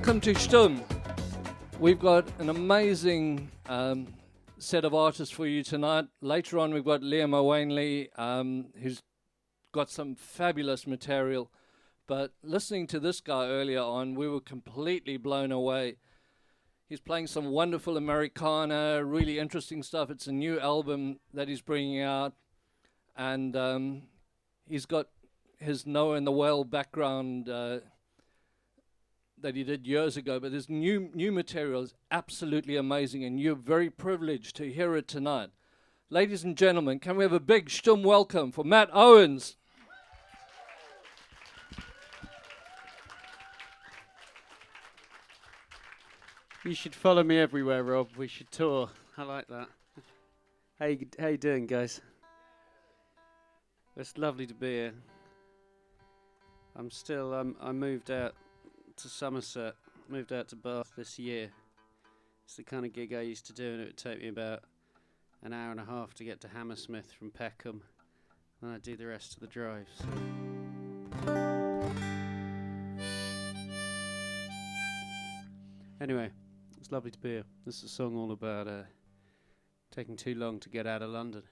Welcome to Schtumm. We've got an amazing set of artists for you tonight. Later on, we've got Liam Owanley, who's got some fabulous material. But listening to this guy earlier on, we were completely blown away. He's playing some wonderful Americana, really interesting stuff. It's a new album that he's bringing out. And he's got his Noah and the Whale background that he did years ago, but his new material is absolutely amazing, and you're very privileged to hear it tonight. Ladies and gentlemen, can we have a big Schtumm welcome for Matt Owens? You should follow me everywhere, Rob. We should tour. I like that. How you doing, guys? It's lovely to be here. I moved out to Somerset, moved out to Bath this year. It's the kind of gig I used to do, and it would take me about an hour and a half to get to Hammersmith from Peckham, and I'd do the rest of the drive. So. Anyway, it's lovely to be here. This is a song all about taking too long to get out of London.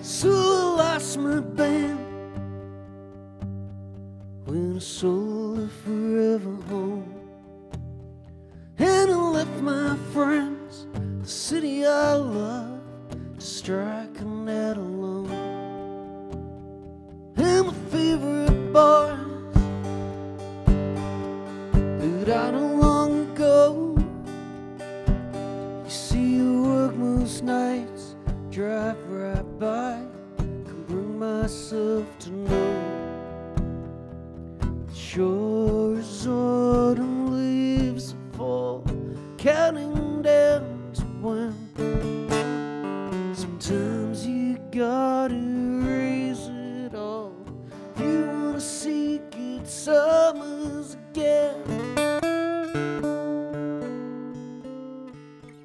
So I lost my band when I sold it forever home, and I left my friends, the city I love, to strike a net alone. And my favorite bars that I know long ago. You see, I work most nights, drive right by, can bring myself to know the shore is autumn leaves fall, counting down to when. Sometimes you gotta erase it all if you wanna see good summers again.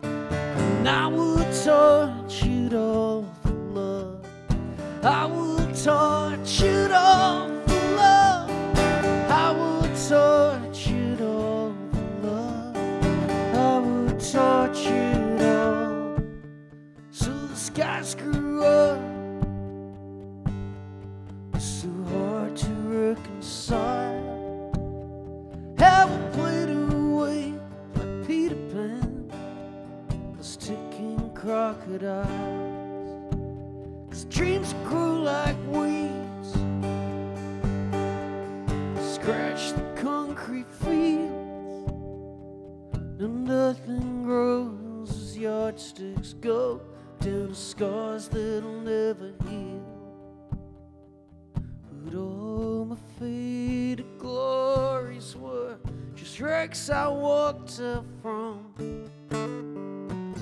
And I would torch it all for love. I would torch it all for love. I would torch it all for love. I would torch it all. So the skies grew up. It's so hard to reconcile. How we played away like Peter Pan, us ticking crocodiles. 'Cause dreams grow like weeds, scratch the concrete fields, and nothing grows as yardsticks go down to scars that'll never heal. But all my faded glories were just wrecks I walked up from.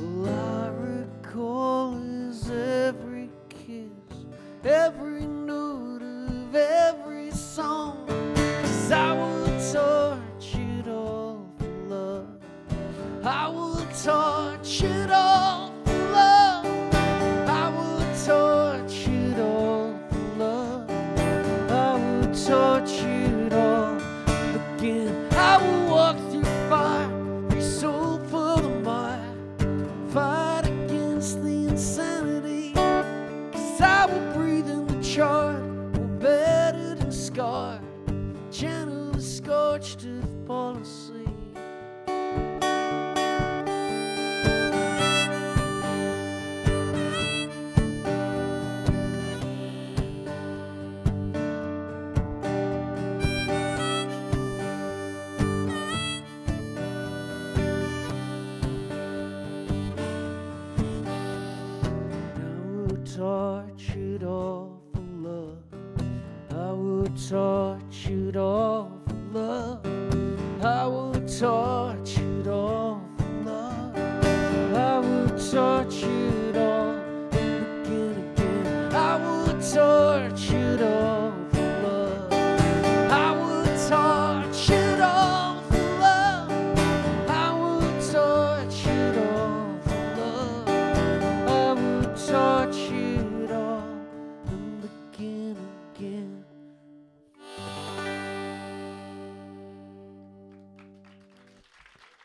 All I recall is every kiss, every note of every song. 'Cause I would torch it all for love. I would torch it all for love. I would torch it all for love. I would torch it all again. I would walk through fire, free soul for the mire, fight against the insanity. 'Cause I will breathe in the charred, more battered and scarred, gently scorched to the policy. Torch it all for love. I would torch it all for love. I would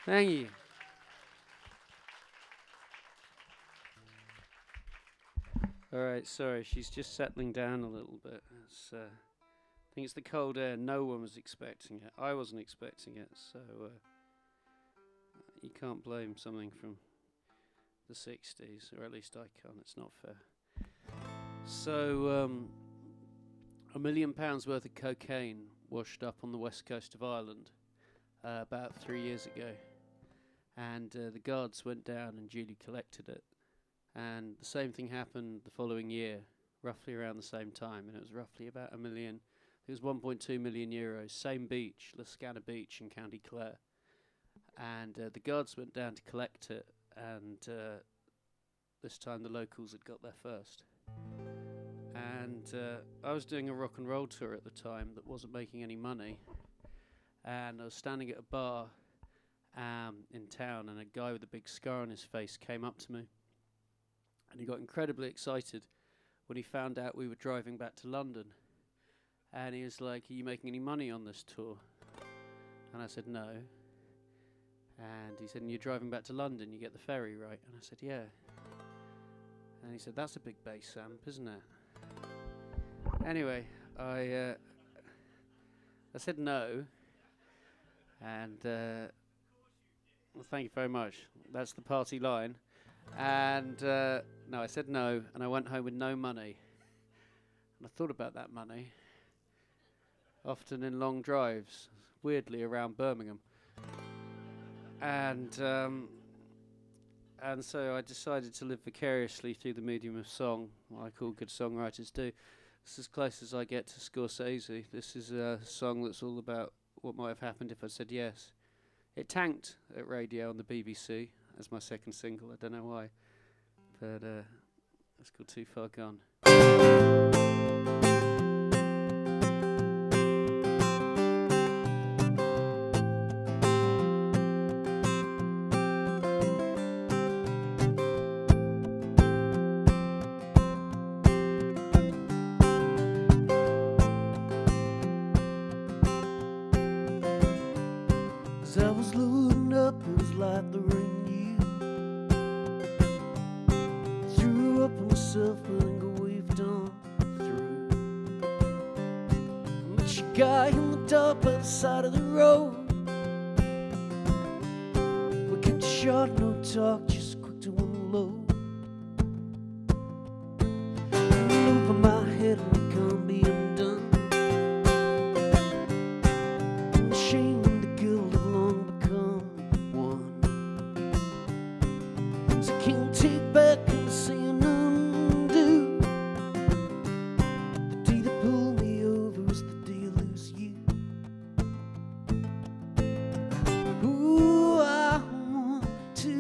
Thank you. All right, sorry, she's just settling down a little bit. I think it's the cold air. No one was expecting it. I wasn't expecting it, so you can't blame something from the 60s, or at least I can't. It's not fair. So, £1 million worth of cocaine washed up on the west coast of Ireland about 3 years ago, and the guards went down and duly collected it. And the same thing happened the following year, roughly around the same time, and it was roughly about 1 million. It was 1.2 million euros. Same beach, Liscannor Beach in County Clare. And the guards went down to collect it, and this time the locals had got there first. And I was doing a rock and roll tour at the time that wasn't making any money, and I was standing at a bar in town, and a guy with a big scar on his face came up to me. And he got incredibly excited when he found out we were driving back to London. And he was like, "Are you making any money on this tour?" And I said, "No." And he said, "And you're driving back to London, you get the ferry, right?" And I said, "Yeah." And he said, "That's a big bass amp, isn't it?" Anyway, I said no. And, well, thank you very much. That's the party line. And no, I said no, and I went home with no money. And I thought about that money, often in long drives, weirdly around Birmingham. And so I decided to live vicariously through the medium of song, like all good songwriters do. This is as close as I get to Scorsese. This is a song that's all about what might have happened if I said yes. It tanked at radio on the BBC as my second single. I don't know why, but it's called Too Far Gone. As I was loading up, it was like the rain you threw up on myself, but then go waved on through. Met your guy in the dark by the side of the road. We kept it short, no talk, just quick to unload. And over my head and it can't be undone. And the shame and the guilt have long become one. So I can't take back and say undo. The day that pulled me over was the day I lose you. Ooh, I want to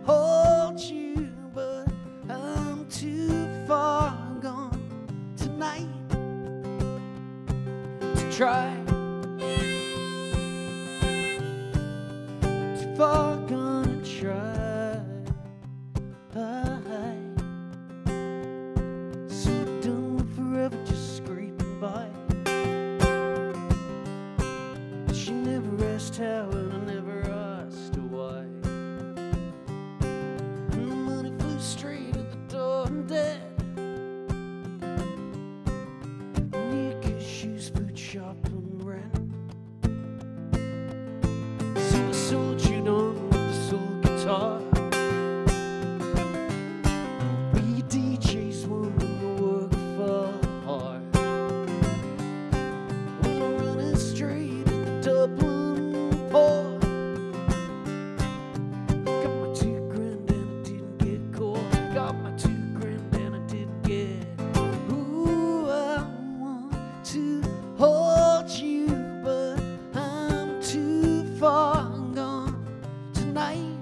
hold you, but I'm too far gone tonight to try. Too far gone to try. So done with forever just scraping by. She never asked how and I never asked her why. And the money flew straight at the door and dead. Naked shoes, food shop and rent. So I soldiered on with the soul guitar. We DJs won't work for hard. When I'm running straight at the Dublin port. Got my $2,000 and I didn't get caught. Got my $2,000 and I didn't get. Ooh, I want to hold you, but I'm too far gone tonight.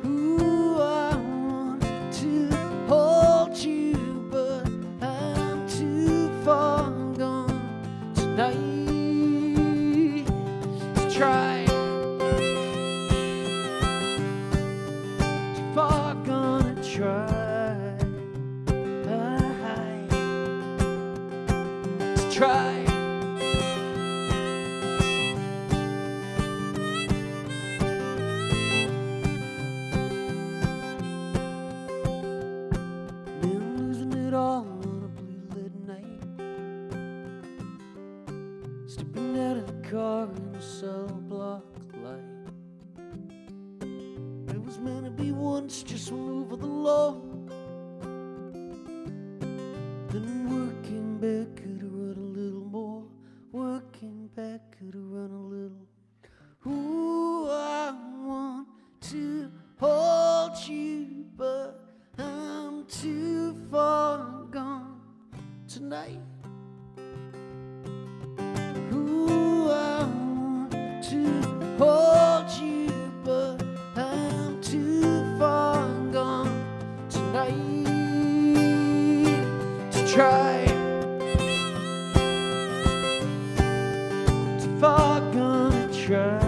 Ooh, I want to hold you, but I'm too far gone tonight to try. Too far gone to try. To try. Stepping out of the car in a cell block light. It was meant to be once, just one over the law. Then working back, could have run a little more. Working back, could have run a little. Ooh, I want to hold you, but I'm too far gone tonight. Ooh, I want to hold you, but I'm too far gone tonight to try. Too far gone to try.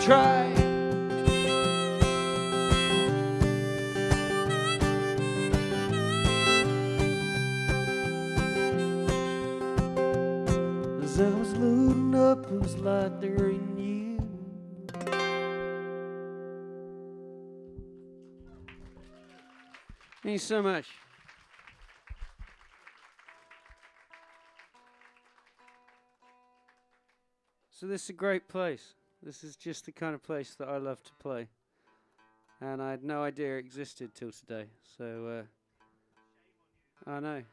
Try. As I was loading up, it was like there ain't you. Thank you so much. So this is a great place. This is just the kind of place that I love to play. And I had no idea it existed till today. So, I know.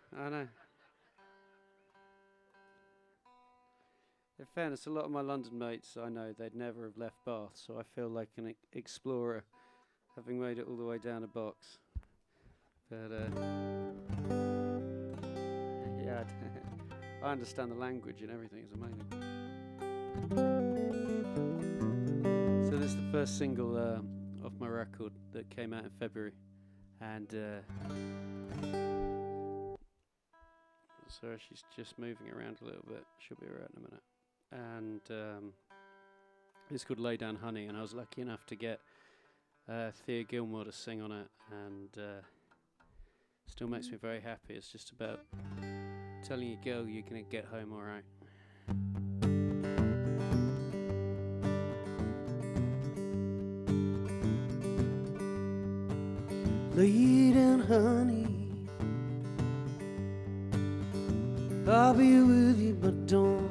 In fairness, a lot of my London mates, I know, they'd never have left Bath. So I feel like an explorer, having made it all the way down a box. But, yeah, I understand the language and everything. It's amazing. So this is the first single off my record that came out in February, and sorry, she's just moving around a little bit. She'll be right in a minute. And it's called Lay Down Honey, and I was lucky enough to get Thea Gilmore to sing on it, and still makes me very happy. It's just about telling your girl you're gonna get home all right. Lay down, honey, I'll be with you, but don't.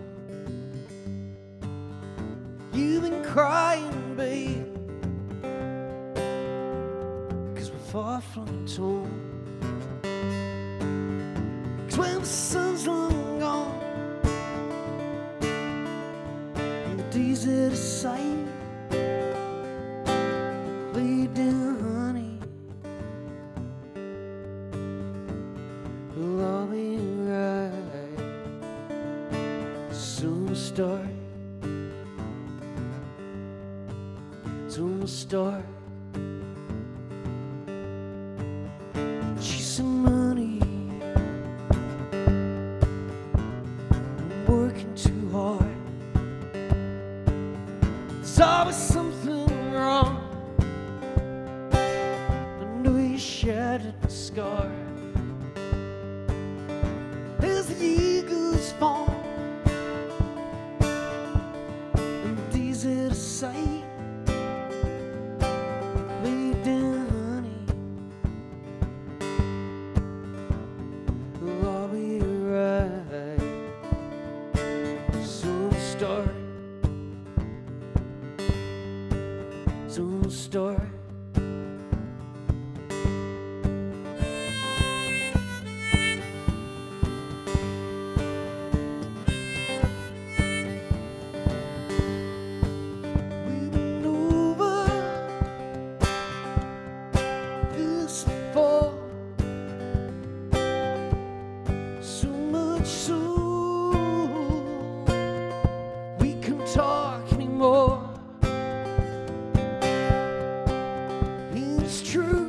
You've been crying, babe, 'cause we're far from home. 'Cause when the sun's long gone and the days out of sight, lay down, honey, we'll all be right. Soon we'll start. Soon we'll start. Chasing money, I'm working too hard. There's always something wrong. I know you're shattered and scarred. As the eagles fall and the days out of sight, lay down, honey, we'll all be right. So we'll start. So we'll start. We've been over this before, so much so we can't talk anymore. It's true,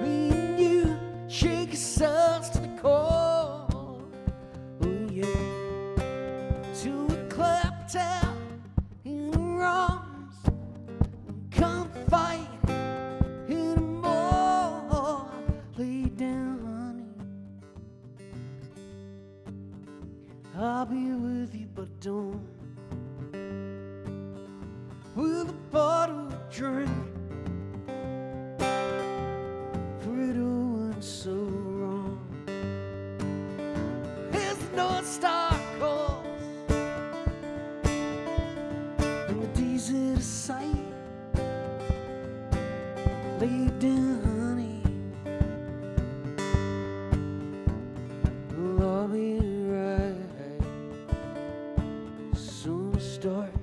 me and you shake ourselves to the core. Oh yeah, till we clapped out in our arms and can't fight anymore. Lay down, honey, I'll be with you, but don't. With a bottle of drink, for it all went so wrong. North Star calls, and the desert is sight. Lay down, honey, I'll be right. Some start,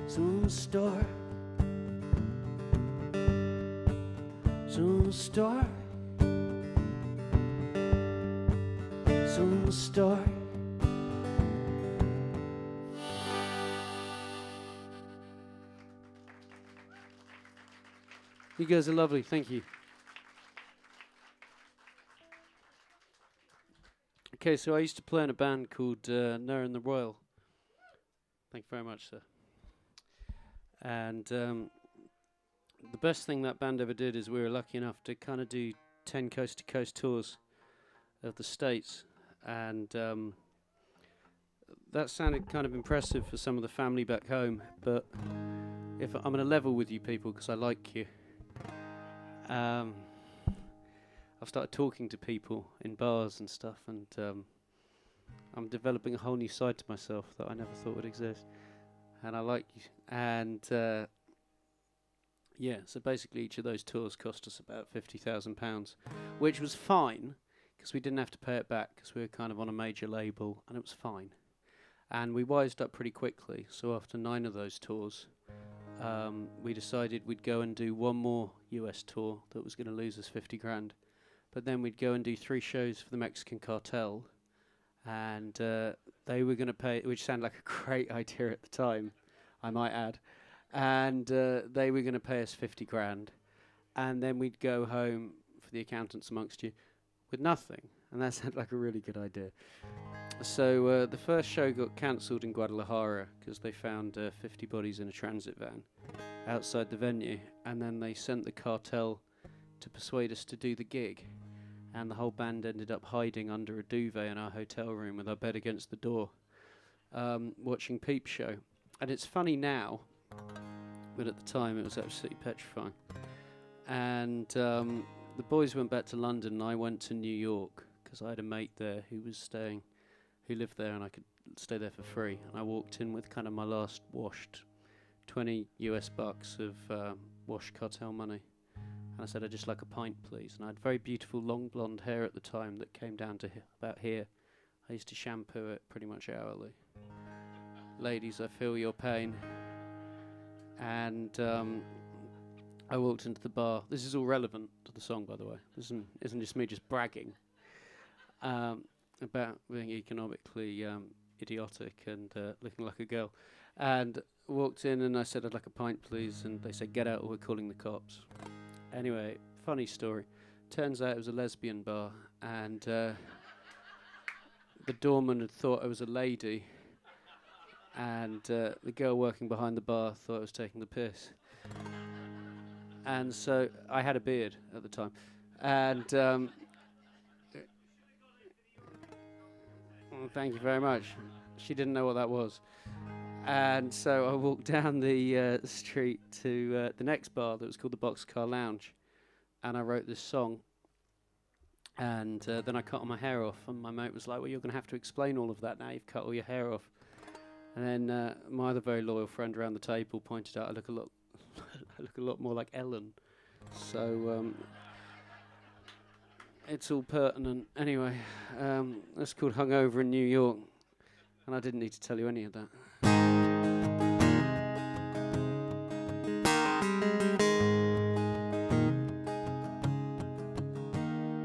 some start, some start, some start. You guys are lovely, thank you. Okay, so I used to play in a band called Noah and the Royal. Thank you very much, sir. And the best thing that band ever did is we were lucky enough to kind of do 10 coast-to-coast tours of the States. And that sounded kind of impressive for some of the family back home, but if I'm going to level with you people because I like you, I've started talking to people in bars and stuff, and I'm developing a whole new side to myself that I never thought would exist, and I like you. And yeah, so basically each of those tours cost us about £50,000, which was fine because we didn't have to pay it back because we were kind of on a major label, and it was fine. And we wised up pretty quickly, so after 9 of those tours, we decided we'd go and do one more US tour that was going to lose us 50 grand. But then we'd go and do 3 shows for the Mexican cartel, and they were going to pay, which sounded like a great idea at the time, I might add. And they were going to pay us 50 grand. And then we'd go home, for the accountants amongst you, with nothing. And that sounded like a really good idea. So the first show got cancelled in Guadalajara because they found 50 bodies in a transit van outside the venue, and then they sent the cartel to persuade us to do the gig, and the whole band ended up hiding under a duvet in our hotel room with our bed against the door, watching Peep Show. And it's funny now, but at the time it was absolutely petrifying. And the boys went back to London and I went to New York because I had a mate there who lived there, and I could stay there for free. And I walked in with kind of my last washed $20 of washed cartel money. And I said, I'd just like a pint, please. And I had very beautiful long blonde hair at the time that came down to about here. I used to shampoo it pretty much hourly. Ladies, I feel your pain. And I walked into the bar. This is all relevant to the song, by the way. This isn't just me just bragging about being economically idiotic and looking like a girl. And walked in and I said, I'd like a pint, please. And they said, get out or we're calling the cops. Anyway, funny story. Turns out it was a lesbian bar, and the doorman had thought I was a lady, and the girl working behind the bar thought I was taking the piss. And so I had a beard at the time, and thank you very much. She didn't know what that was. And so I walked down the street to the next bar that was called the Boxcar Lounge, and I wrote this song. And then I cut all my hair off, and my mate was like, well, you're going to have to explain all of that now, you've cut all your hair off. And then my other very loyal friend around the table pointed out I look a lot more like Ellen. So it's all pertinent. Anyway, that's called Hungover in New York, and I didn't need to tell you any of that.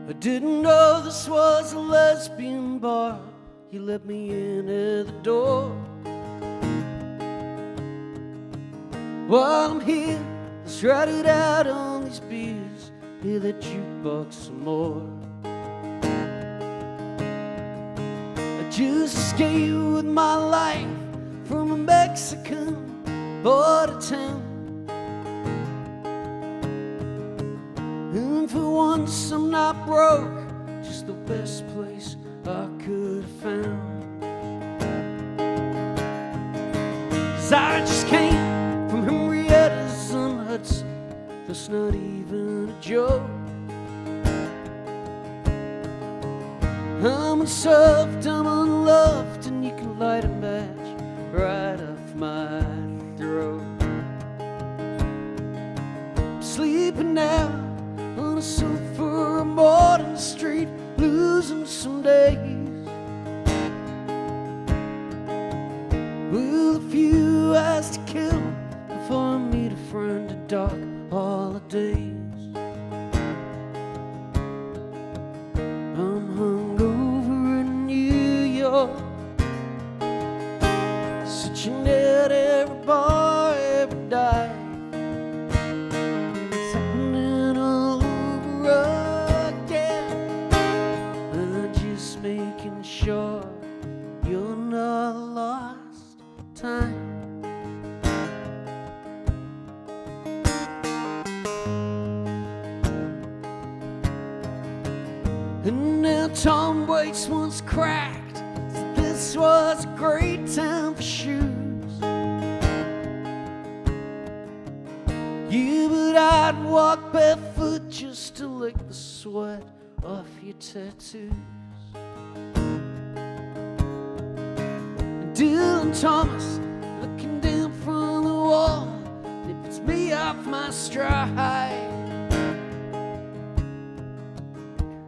I didn't know this was a lesbian bar. You let me in at the door. While I'm here, let's write it out on these beers. Hear that jukebox some more. I just escaped with my life from a Mexican border town. And for once I'm not broke, just the best place I could have found. 'Cause I just came from Henrietta's on Hudson. That's not even a joke. I'm unsolved, I'm unloved, and you can light a match right off my throat. I'm sleeping now on a sofa, a modern street, losing some days with a few hours to kill before I meet a friend at dark holidays. I'm hungover in New York, searching at every bar, every dive. It's happening all over again. I'm just making sure you're not lost time. And now Tom Waits once cracked, so this was a great time for shoes. Yeah, but I'd walk barefoot just to lick the sweat off your tattoos. And Dylan Thomas looking down from the wall, it puts me off my stride.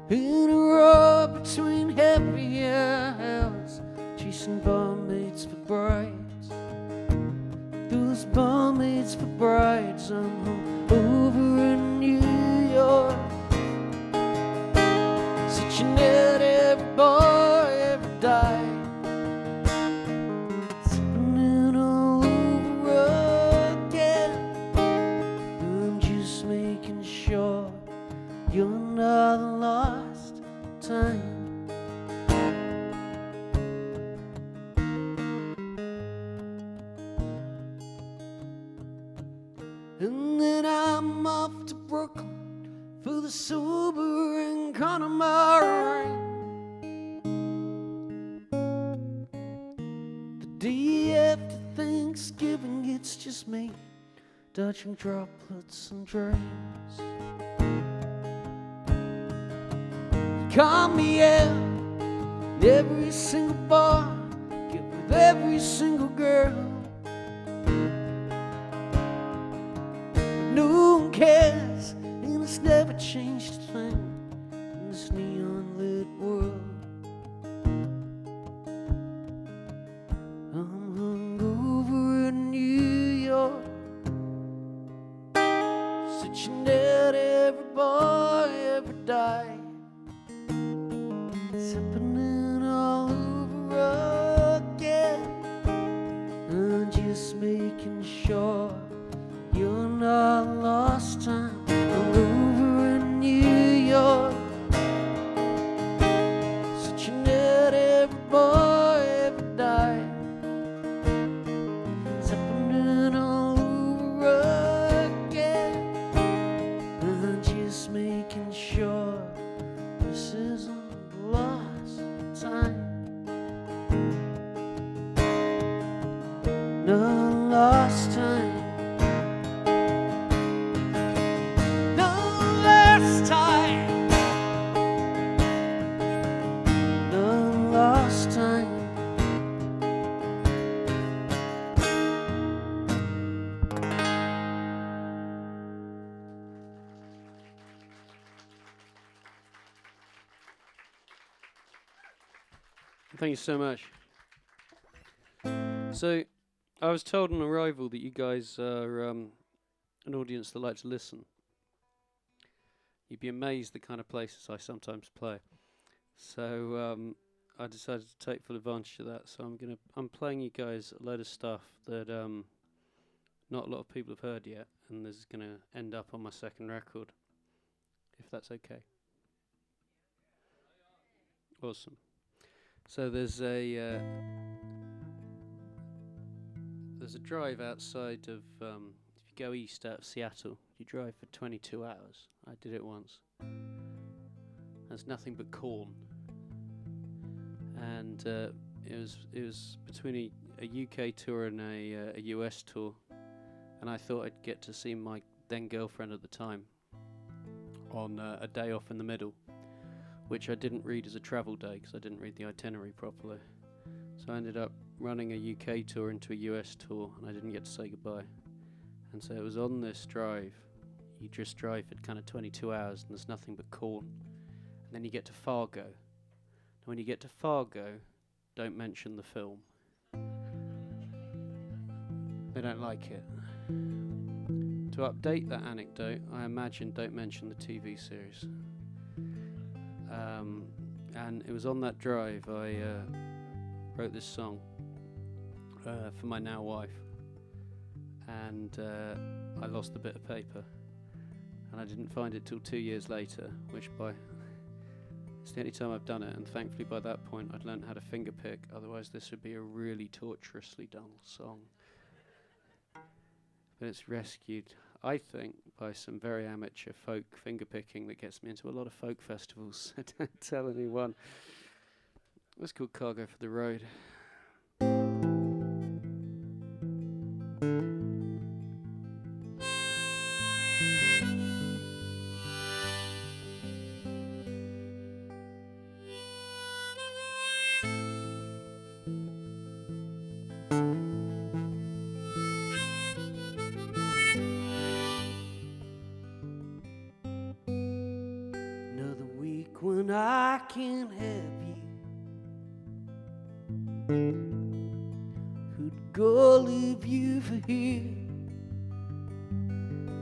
In a row between happy hours, chasing barmaids for brides. Those barmaids for brides, I'm home over in New York, searching at every bar, every dive. It's happening all over again. I'm just making sure you're not lost time. And then I'm off to Brooklyn for the sober and Connemara rain. The day after Thanksgiving, it's just me dodging droplets and drains. Call me out in every single bar, get with every single girl, but no one cares, and it's never changed a thing in this neon lit world. I'm hungover in New York, searching at every bar, every dive. It's happening all over again. I'm just making sure you're not lost time. I'm over in New York, searching at every bar, every dive. It's happening all over again. I'm just making sure this isn't lost time. No lost time. No lost time. No lost time. Thank you so much. So, I was told on arrival that you guys are an audience that like to listen. You'd be amazed the kind of places I sometimes play. So I decided to take full advantage of that. So I'm playing you guys a load of stuff that not a lot of people have heard yet, and this is gonna end up on my second record, if that's okay. Awesome. So there's a drive outside of if you go east out of Seattle, you drive for 22 hours. I did it once. There's nothing but corn, and it was between a UK tour and a US tour, and I thought I'd get to see my then girlfriend at the time on a day off in the middle. which I didn't read as a travel day because I didn't read the itinerary properly. So I ended up running a UK tour into a US tour, and I didn't get to say goodbye. And so it was on this drive. You just drive for kind of 22 hours, and there's nothing but corn. And then you get to Fargo. And when you get to Fargo, don't mention the film. They don't like it. To update that anecdote, I imagine don't mention the TV series. And it was on that drive I wrote this song for my now wife. And I lost the bit of paper. And I didn't find it till 2 years later, which it's the only time I've done it, and thankfully by that point I'd learned how to fingerpick, otherwise this would be a really torturously dull song. But it's rescued, I think, by some very amateur folk fingerpicking that gets me into a lot of folk festivals, so don't tell anyone. It's called Cargo for the Road. When I can't have you, who'd go leave you for here?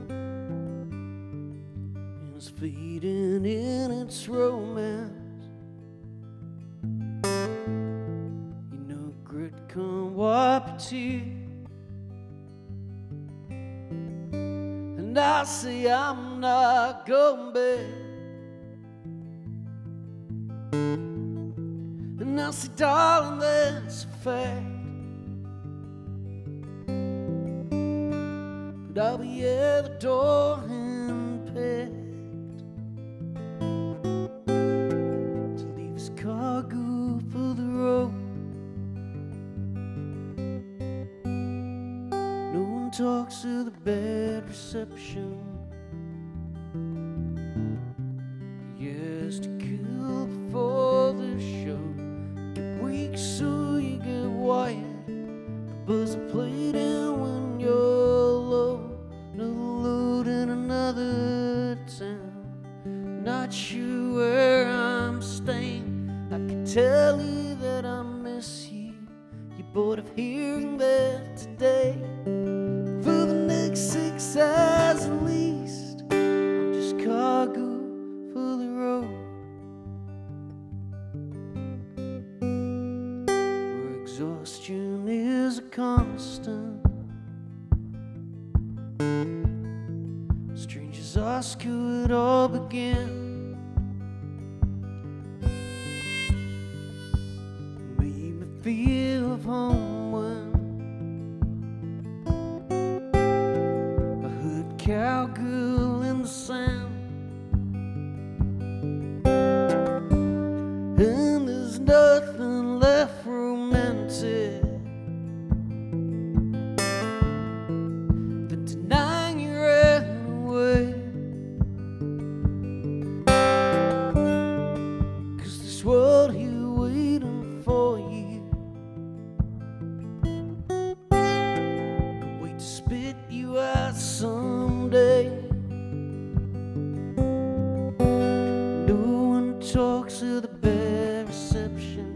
And it's fading in its romance. You know grit can't wipe a tear. And I say I'm not going back. And I say, darling, that's a fact. But I'll be at the door and packed to leave his cargo for the road. No one talks of the bad reception. Yes, to kill before the show. Weak so you get wired. The buzzer played in when you're low. Another load in another town. Not sure where I'm staying. I can tell you that I miss you. You're bored of hearing that today. For the next 6 hours at least, I'm just cargo for the road. Exhaustion is a constant. Strangers ask who it all began. Made me feel of home when I heard cowgirl in the sound. And there's nothing left romantic than denying you ran away. 'Cause this world here waiting for you could wait to spit you out someday. No one talks of the bad reception.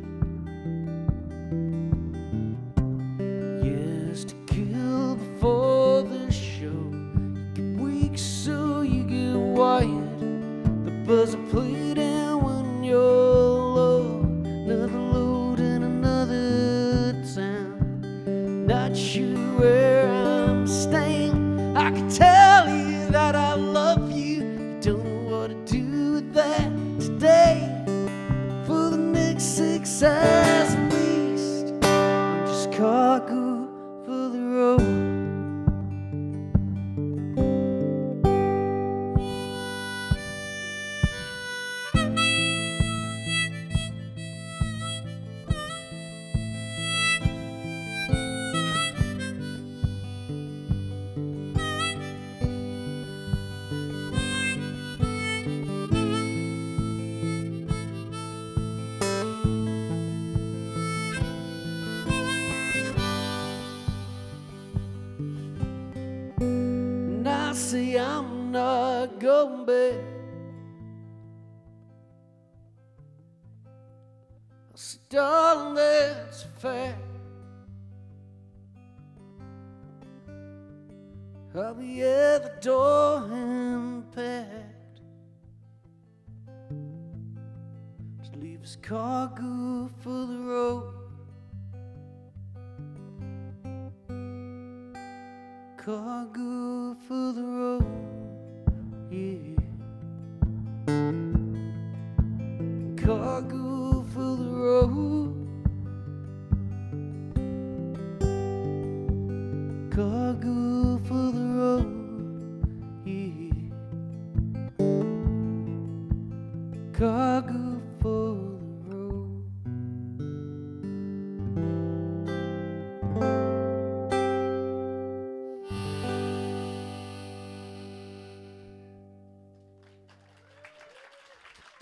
Yes, to kill before the show. You get weak so you get wired. The buzzer played in when you're low. Another load in another town. Not sure where I'm staying. I can tell you that I love you. You don't know what to do with that today. For the next 6 hours at least, I'm just cargo for the road. say I'm not going back. I said, darling, that's a fact. I'll be at the door and packed to leave his cargo for the road. Cargo for the road, yeah. Cargo for the road. Cargo for the road, yeah. Cargo for the road.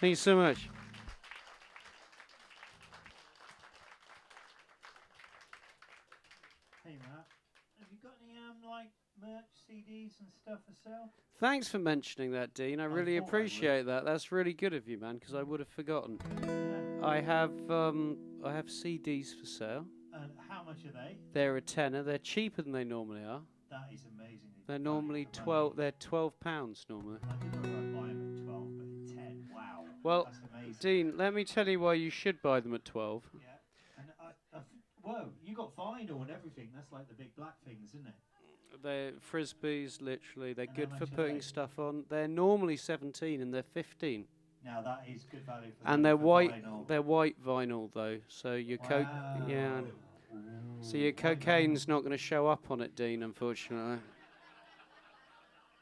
Thank you so much. Hey Matt, have you got any like merch, CDs and stuff for sale? Thanks for mentioning that, Dean. I really appreciate that. That's really good of you, man, because I would have forgotten. Yeah. I have CDs for sale. And how much are they? They're a tenner. They're cheaper than they normally are. That is amazing. They're normally They're £12 normally. I didn't know I'd buy them at 12, but at 10, wow. Well, that's amazing. Dean, let me tell you why you should buy them at 12. Yeah, and whoa, you got vinyl and everything. That's like the big black things, isn't it? They're frisbees, literally. They're And good how for much are putting they? stuff on. They're normally 17 and they're 15. Now that is good value for And them they're for white. vinyl. They're white vinyl though, so your Wow. yeah. Ooh, So your white vinyl. cocaine's not going to show up on it, Dean. Unfortunately.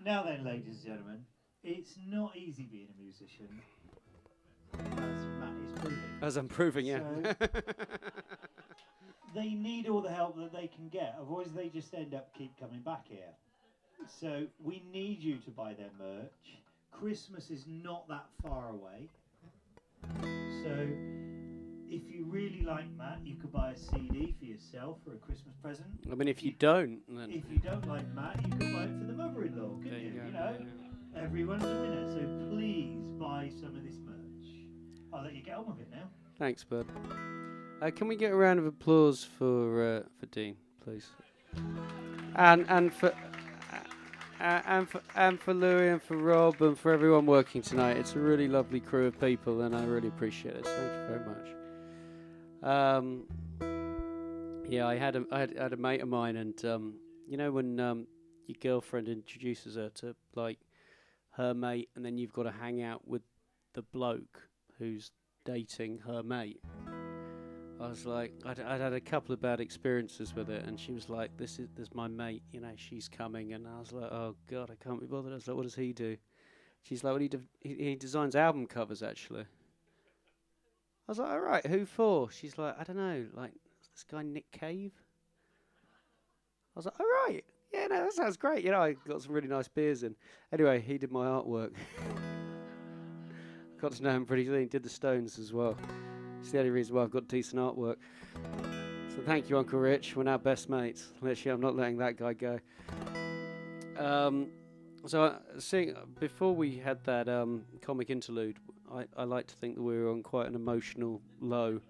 Now then, ladies and gentlemen, it's not easy being a musician, as Matt is proving. As I'm proving, yeah. So they need all the help that they can get, otherwise they just end up keep coming back here. So we need you to buy their merch. Christmas is not that far away. So if you really like Matt, you could buy a CD for yourself for a Christmas present. I mean, if you don't, then If you don't like Matt, you could buy it for the mother-in-law, there couldn't you? go. You know, everyone's a winner. So please buy some of this merch. I'll let you get on with it now. Thanks, bud. Can we get a round of applause for Dean, please? And for Louis and for Rob and for everyone working tonight. It's a really lovely crew of people, and I really appreciate it. So thank you very much. Yeah, I had a mate of mine, and you know when your girlfriend introduces her to like her mate, and then you've got to hang out with the bloke who's dating her mate. I was like, I'd had a couple of bad experiences with it, and she was like, "This is my mate, you know, she's coming," and I was like, "Oh God, I can't be bothered." I was like, "What does he do?" She's like, "Well, he designs album covers, actually." I was like, "All right, who for?" She's like, "I don't know, like this guy Nick Cave." I was like, "All right, yeah, no, that sounds great." You know, I got some really nice beers in. Anyway, he did my artwork. Got to know him pretty soon. He did the Stones as well. It's the only reason why I've got decent artwork. So thank you, Uncle Rich. We're now best mates. Literally, I'm not letting that guy go. Before we had that comic interlude, I like to think that we were on quite an emotional low,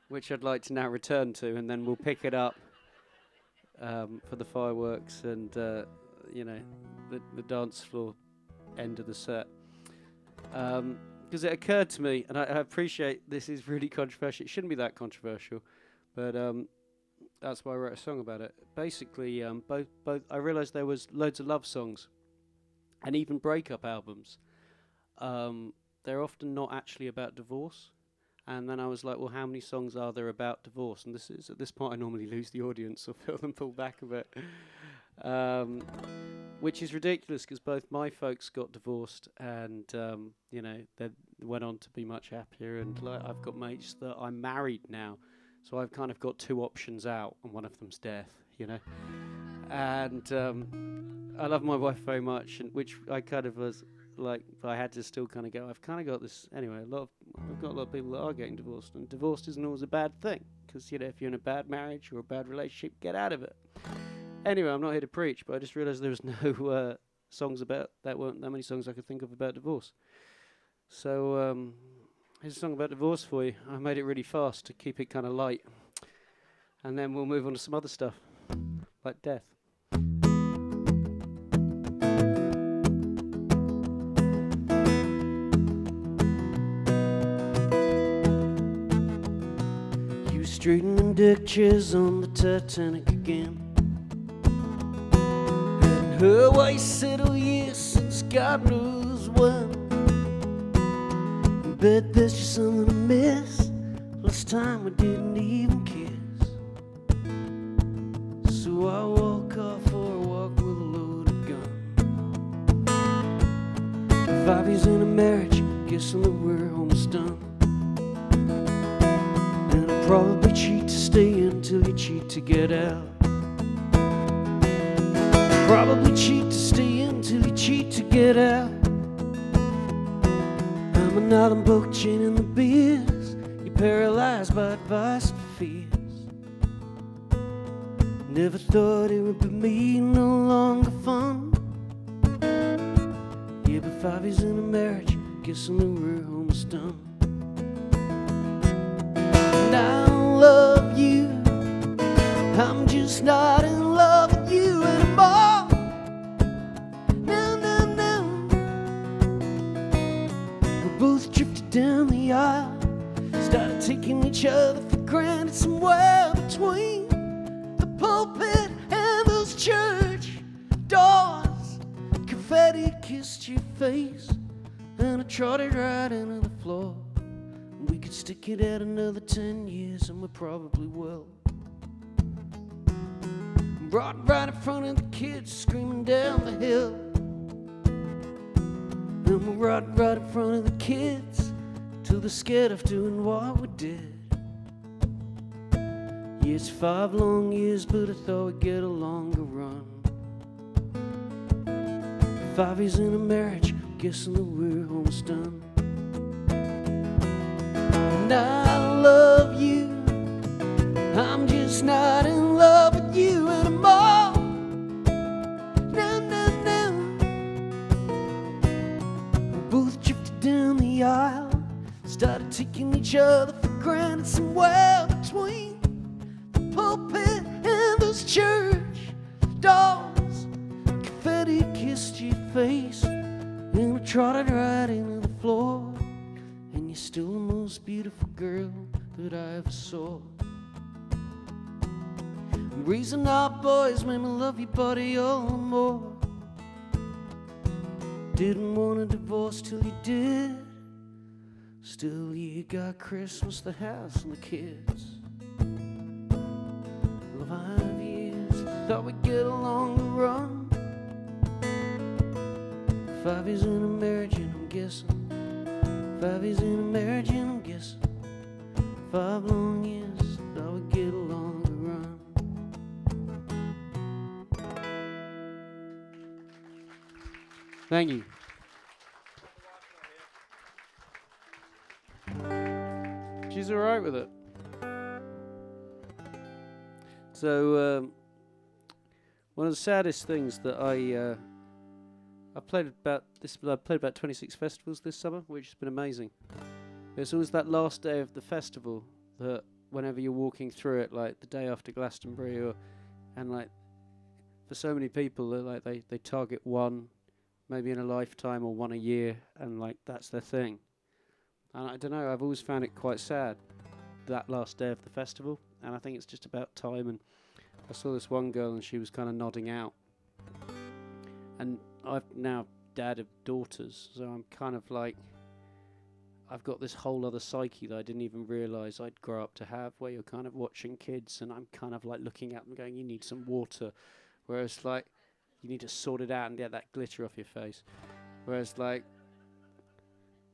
which I'd like to now return to, and then we'll pick it up for the fireworks and the dance floor end of the set. Because it occurred to me, and I appreciate this is really controversial. It shouldn't be that controversial, but that's why I wrote a song about it. Basically, both I realised there was loads of love songs, and even breakup albums. They're often not actually about divorce. And then I was like, well, how many songs are there about divorce? And this is at this point I normally lose the audience or feel them pull back a bit. Which is ridiculous because both my folks got divorced and, they went on to be much happier. And like, I've got mates that I'm married now. So I've kind of got two options out and one of them's death, you know. And I love my wife very much, and which I kind of was like, I had to still kind of go, I've kind of got this, anyway, I've got a lot of people that are getting divorced. And divorce isn't always a bad thing because, if you're in a bad marriage or a bad relationship, get out of it. Anyway, I'm not here to preach, but I just realised there was no songs about that. Weren't that many songs I could think of about divorce. So here's a song about divorce for you. I made it really fast to keep it kind of light, and then we'll move on to some other stuff like death. You straightening deck chairs on the Titanic again. Her voice said, oh yes, since God knows when. Bet there's just something to miss. Last time we didn't even kiss. So I walk off for a walk with a loaded gun. 5 years in a marriage, guessing that we're almost done. And I'll probably cheat to stay until you cheat to get out. Probably cheat to stay until you cheat to get out. I'm an island boat chain in the beers. You're paralyzed by advice and fears. Never thought it would be me, no longer fun. Yeah, but 5 years in a marriage, guessing that we're almost done. And I love you, I'm just not in love with you anymore. Both drifted down the aisle, started taking each other for granted somewhere between the pulpit and those church doors. Confetti kissed your face, and I trotted right into the floor. We could stick it out another 10 years, and we probably will. Brought right in front of the kids, screaming down the hill. And we'll ride right in front of the kids till they're scared of doing what we did. Yeah, it's 5 long years, but I thought we'd get a longer run. 5 years in a marriage, guessing that we're almost done. And I love you, I'm just not in love with you anymore. Down the aisle, started taking each other for granted somewhere between the pulpit and those church doors. Confetti kissed your face, and I trotted right into the floor. And you're still the most beautiful girl that I ever saw. The reason our boys made me love your body all the more. Didn't want a divorce till you did. Still you got Christmas, the house and the kids. 5 years, thought we'd get a longer run. 5 years in a marriage and I'm guessing. 5 years in a marriage and I'm guessing. 5 long years, thought we'd get a longer run. Thank you. She's all right with it. So one of the saddest things that I played about 26 festivals this summer, which has been amazing. There's always that last day of the festival that whenever you're walking through it, like the day after Glastonbury, and like for so many people, like they target one, maybe in a lifetime or one a year, and like that's their thing. And I don't know, I've always found it quite sad, that last day of the festival, and I think it's just about time. And I saw this one girl and she was kind of nodding out, and I've now dad of daughters, so I'm kind of like, I've got this whole other psyche that I didn't even realise I'd grow up to have, where you're kind of watching kids and I'm kind of like looking at them going, you need some water, whereas like, you need to sort it out and get that glitter off your face, whereas like,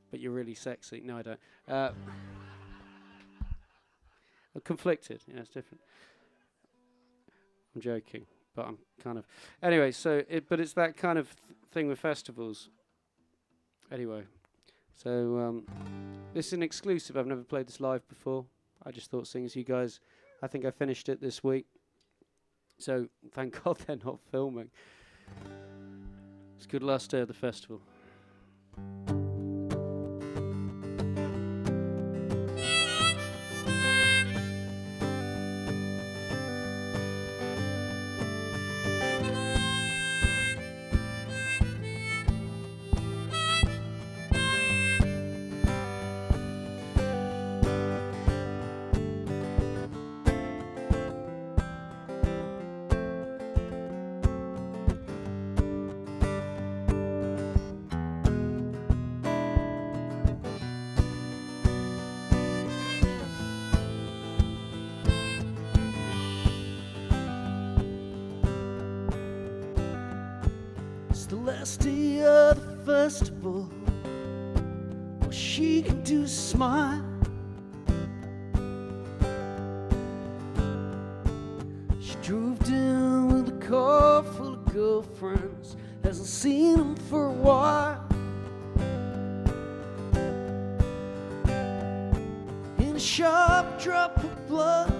but you're really sexy. No, I don't. I'm conflicted. Yeah, it's different. I'm joking, but I'm kind of... Anyway, so but it's that kind of thing with festivals. Anyway, so this is an exclusive. I've never played this live before. I just thought, seeing as you guys, I think I finished it this week. So thank God they're not filming. It's a good last day of the festival. The last day of the festival, all she can do is smile. She drove down with a car full of girlfriends, hasn't seen them for a while. And a sharp drop of blood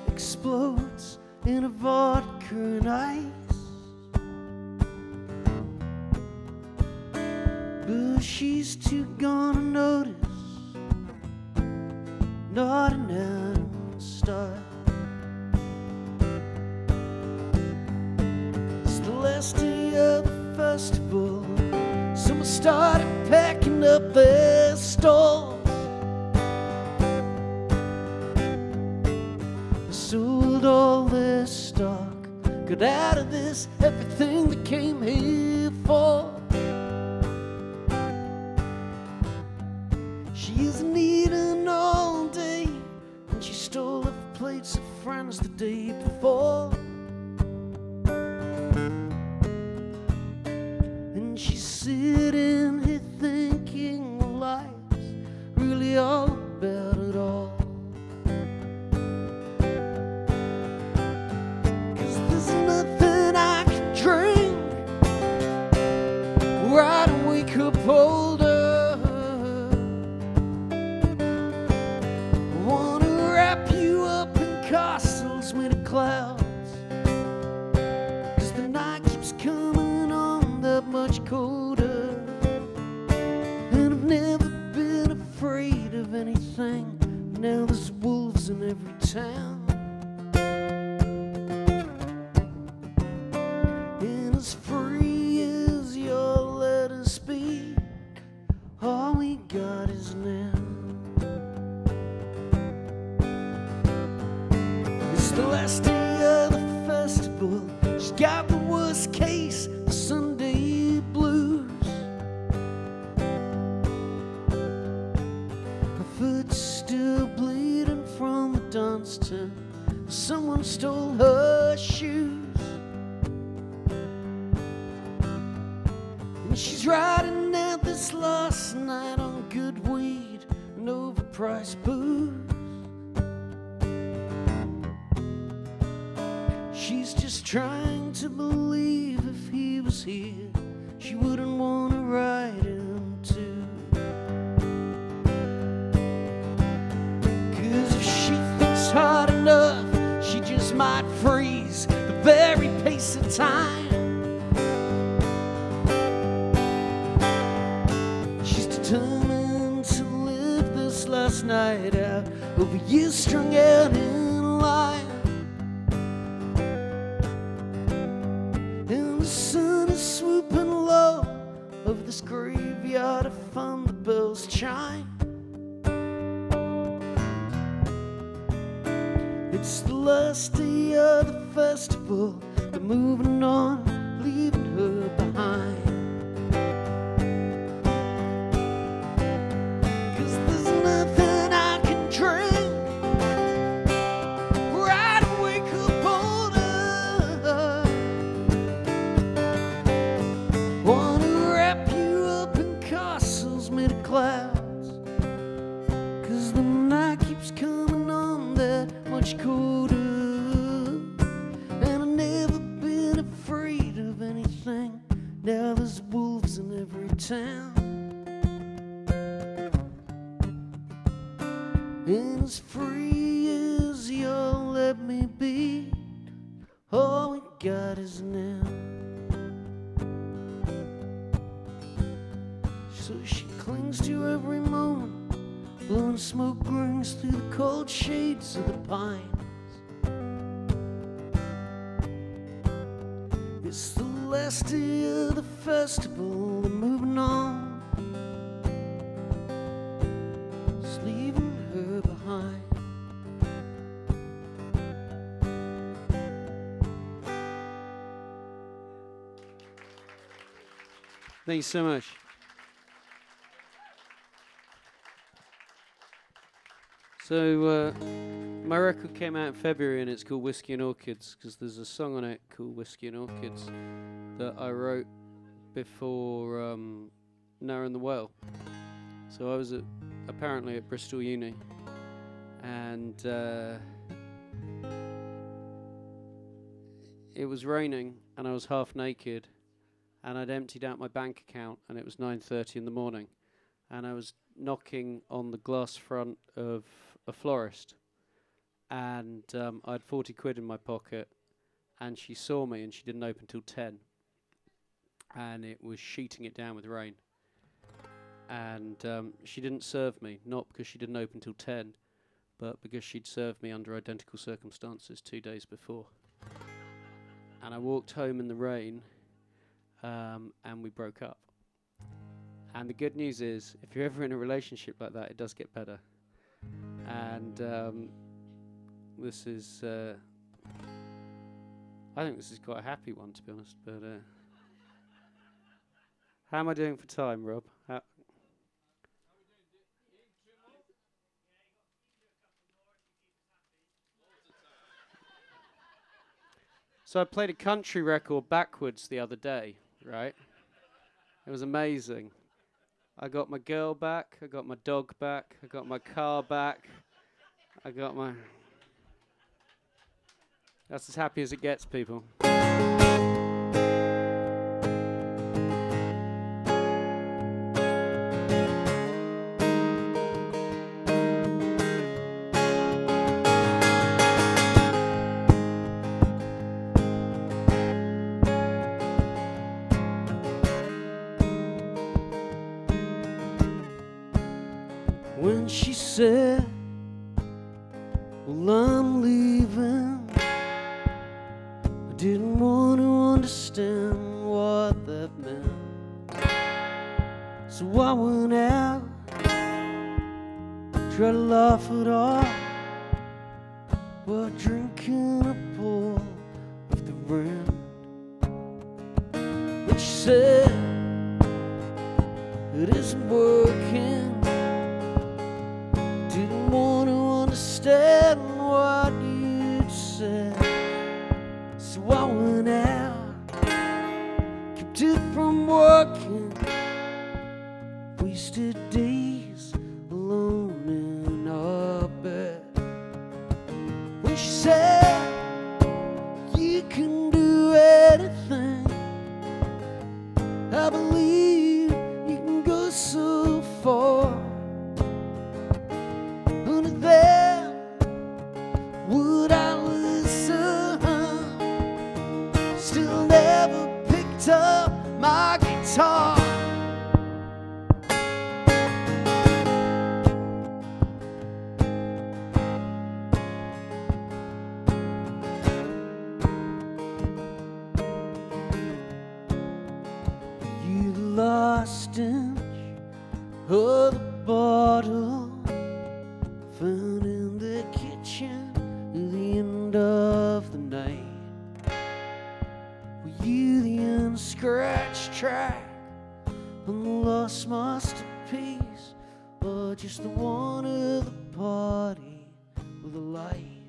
explodes in a vodka and ice. But she's too gone to notice, not an animal style. It's the last day of the festival. Someone started packing up their stalls. They sold all their stock, got out of this everything they came here for. She isn't eating all day, and she stole off plates of friends the day before. And she's sitting here thinking, well, life's really all about it all. 'Cause there's nothing I can drink where I don't wake up older. Castles made of clouds, 'cause the night keeps coming on that much colder. And I've never been afraid of anything. Now there's wolves in every town. And as free as your letters speak, all we got is now. The last day of the festival, she's got the worst case, the Sunday blues. Her foot's still bleeding from the dance tent. Someone stole her shoes. And she's riding out this last night on good weed and overpriced booze. She's just trying to believe if he was here, she wouldn't want to ride him too. 'Cause if she thinks hard enough, she just might freeze the very pace of time. She's determined to live this last night out over years strung out in line. And the sun is swooping low over this graveyard. I found the bells chime. It's the last day of the festival. They're moving on, leaving her behind. 'Cause there's nothing I can drink where I don't wake up older. Wanna wrap you up in castles made of clouds, 'cause the night keeps coming on that much colder. And I've never been afraid of anything. Now there's wolves in every town. And as free as you'll let me be, all we got is now. So she clings to every moment, blowing smoke rings through the cold shades of the pines. It's the last day of the festival, they're moving on, just leaving her behind. Thank you so much. So, my record came out in February and it's called Whiskey and Orchids because there's a song on it called Whiskey and Orchids that I wrote before Noah and the Whale. So I was apparently at Bristol Uni, and it was raining and I was half naked and I'd emptied out my bank account and it was 9:30 in the morning and I was knocking on the glass front of a florist, and I had 40 quid in my pocket, and she saw me and she didn't open till 10, and it was sheeting it down with rain, and she didn't serve me, not because she didn't open till 10, but because she'd served me under identical circumstances 2 days before. And I walked home in the rain, and we broke up. And the good news is, if you're ever in a relationship like that, it does get better. And this is, I think this is quite a happy one, to be honest. But how am I doing for time, Rob? So I played a country record backwards the other day, right? It was amazing. I got my girl back, I got my dog back, I got my car back, I got my... That's as happy as it gets, people. When she said, well, I'm leaving, I didn't want to understand what that meant. So I went out, tried to laugh it off, while drinking a bowl of the rent. When she said, it isn't working, didn't want to understand what you'd said. So I went out, kept it from working, wasted days alone in our bed. When she said, you can do anything, I believe you can go so far. Then would I listen? Still never picked up my guitar. You the last inch of the bottle found in the kitchen at the end of the night. Were you the unscratched track on the lost masterpiece, or just the one of the party with a light?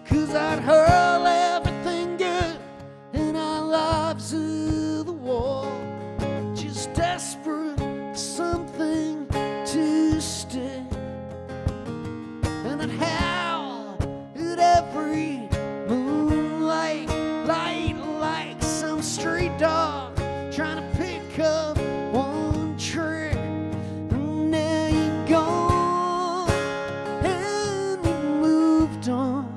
'Cause I'd hurl everything good in our lives to the wall, just desperate for something to stick. And I'd howl at every moonlight light like some street dog trying to pick up one trick. And now you're gone and you moved on.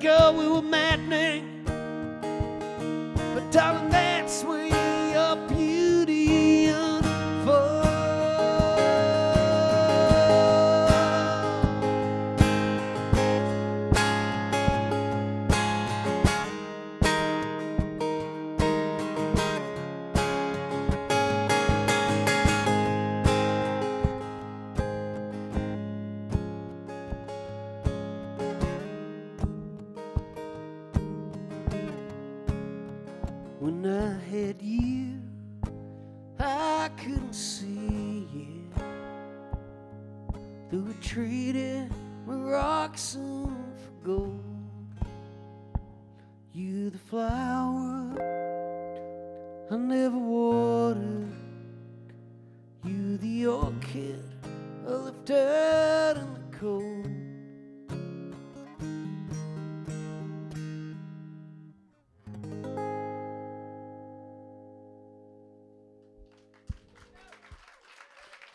go, we were maddening. But darling, that's where your beauty unfolds. When I had you, I couldn't see you. Though we traded my rocks and for gold. You the flower I never watered. You the orchid I left out in the cold.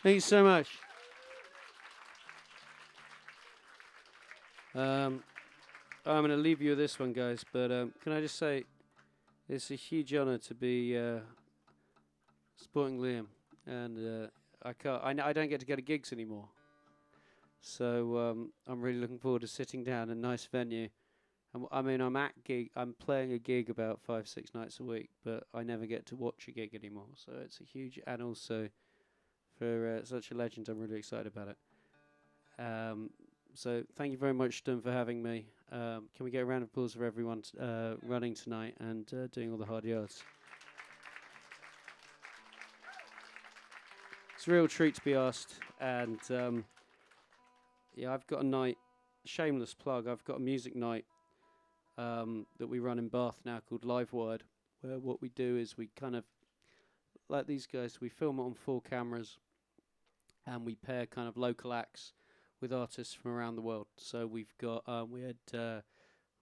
Thank you so much. I'm going to leave you with this one, guys, but can I just say it's a huge honour to be supporting Liam, and I don't get to go to gigs anymore, so I'm really looking forward to sitting down in a nice venue. I'm playing a gig about 5-6 nights a week, but I never get to watch a gig anymore, so it's a huge, and also for such a legend, I'm really excited about it. So thank you very much, Schtumm, for having me. Can we get a round of applause for everyone running tonight and doing all the hard yards? It's a real treat to be asked, and yeah, I've got a night, shameless plug, I've got a music night that we run in Bath now called Live Wired, where what we do is we kind of, like these guys, we film it on 4 cameras, and we pair kind of local acts with artists from around the world. So we've got, we had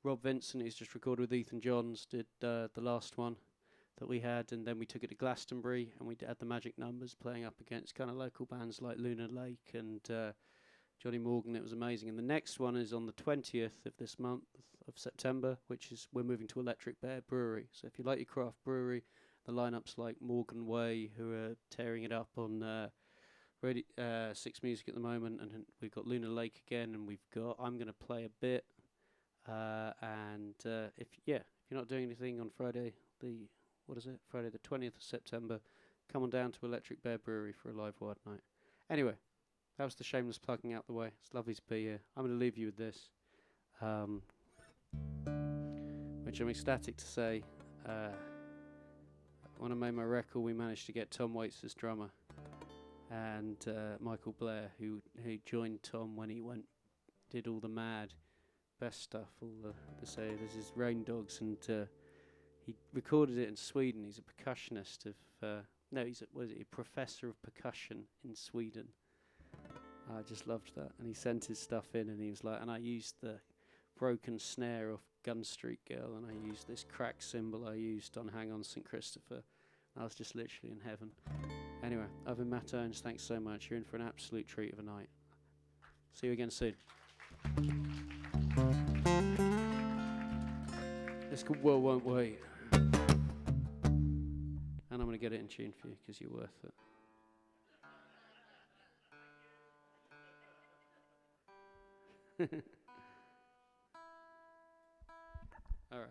Rob Vincent, who's just recorded with Ethan Johns, did the last one that we had, and then we took it to Glastonbury, and we had the Magic Numbers playing up against kind of local bands like Lunar Lake and Johnny Morgan. It was amazing. And the next one is on the 20th of this month of September, which is, we're moving to Electric Bear Brewery. So if you like your craft brewery, the lineups like Morgan Way, who are tearing it up on Six Music at the moment, and we've got Lunar Lake again, and I'm going to play a bit, and if you're not doing anything on Friday the 20th of September, come on down to Electric Bear Brewery for a Live Wired night. Anyway, that was the shameless plugging out the way. It's lovely to be here. I'm going to leave you with this, which I'm ecstatic to say. When I made my record, we managed to get Tom Waits as drummer, and Michael Blair, who joined Tom when he did all the mad best stuff, all the say this is Rain Dogs, and he recorded it in Sweden. He's a percussionist he's a professor of percussion in Sweden. I just loved that, and he sent his stuff in, and he was like, and I used the broken snare off Gun Street Girl, and I used this crack cymbal I used on Hang On St. Christopher. I was just literally in heaven. Anyway, I've been Matt Owens. Thanks so much. You're in for an absolute treat of a night. See you again soon. It's called World Won't Wait. And I'm going to get it in tune for you because you're worth it. All right.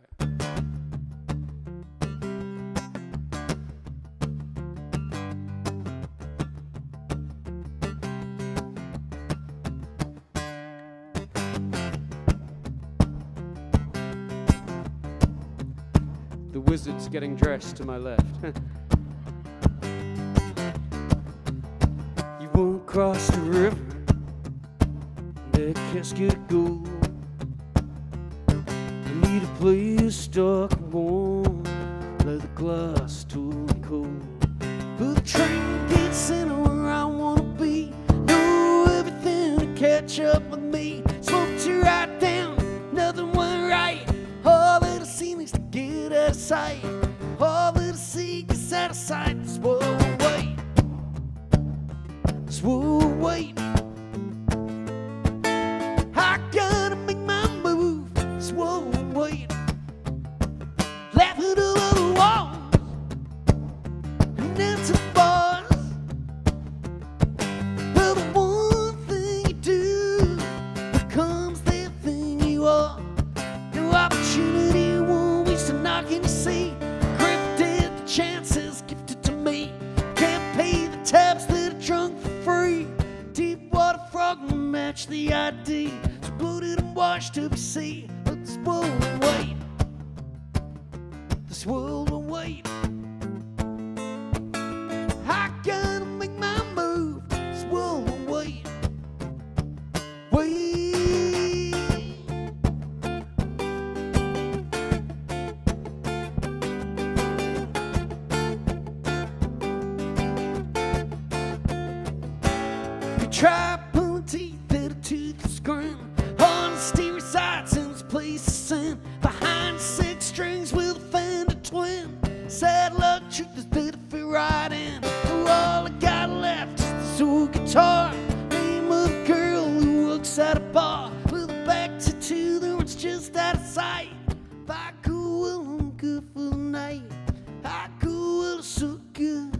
The wizard's getting dressed to my left. You won't cross the river, that casket of gold. You need a place dark and warm, leather glass, tall and cold. But the train gets in where I wanna be. Know everything to catch up with me. Smoked you right down, nothing went right. All that I seen is to get out of sight. All that I see gets out of sight. That's what we'll wait. That's what we'll wait. I gotta make my move. That's what we'll washed up sea, but this world will wait. This world will wait. I gotta make my move. This world will wait. Wait. You try pulling teeth at a toothless grin. Honesty resides in this place of sin. Behind 6 strings with a Fender twin. Sad luck, truth is better fit right in. All I got left is this old guitar. Name of a girl who works at a bar with a back tattoo that runs just out of sight. If I go well, I'm good for the night. I go well, it's so good.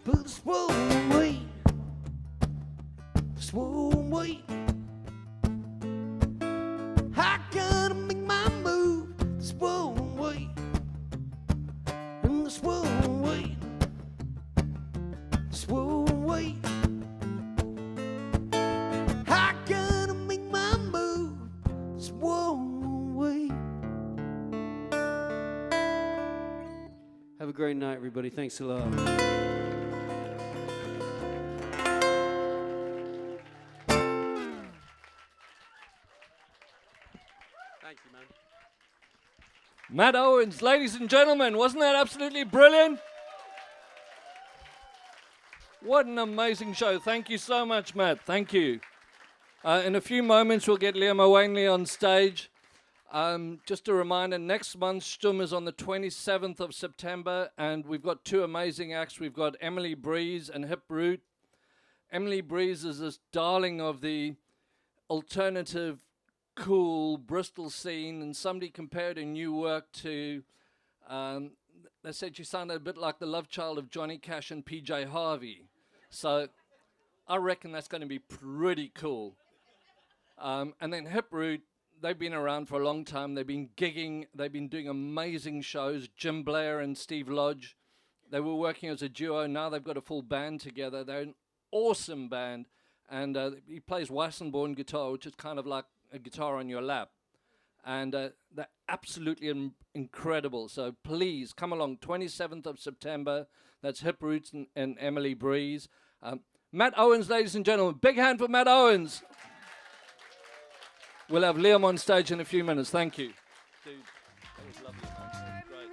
But this world won't wait. This world won't wait. I gotta make my move. This world won't wait. And this world won't wait. This world won't wait. I gotta make my move. This world won't wait. Have a great night, everybody. Thanks a lot. Thank you, man. Matt Owens, ladies and gentlemen, wasn't that absolutely brilliant? What an amazing show. Thank you so much, Matt. Thank you. In a few moments, we'll get Liam O'Wanley on stage. Just a reminder, next month, Schtumm is on the 27th of September, and we've got 2 amazing acts. We've got Emily Breeze and Hip Root. Emily Breeze is this darling of the alternative, cool Bristol scene, and somebody compared her new work to, they said she sounded a bit like the love child of Johnny Cash and PJ Harvey. So I reckon that's going to be pretty cool. And then Hip Root, they've been around for a long time. They've been gigging. They've been doing amazing shows. Jim Blair and Steve Lodge, they were working as a duo. Now they've got a full band together. They're an awesome band. And he plays Weissenborn guitar, which is kind of like a guitar on your lap. And they're absolutely incredible. So please come along, 27th of September. That's Hip Roots and Emily Breeze. Matt Owens, ladies and gentlemen. Big hand for Matt Owens. We'll have Liam on stage in a few minutes. Thank you. Dude, that was lovely. Man. Great.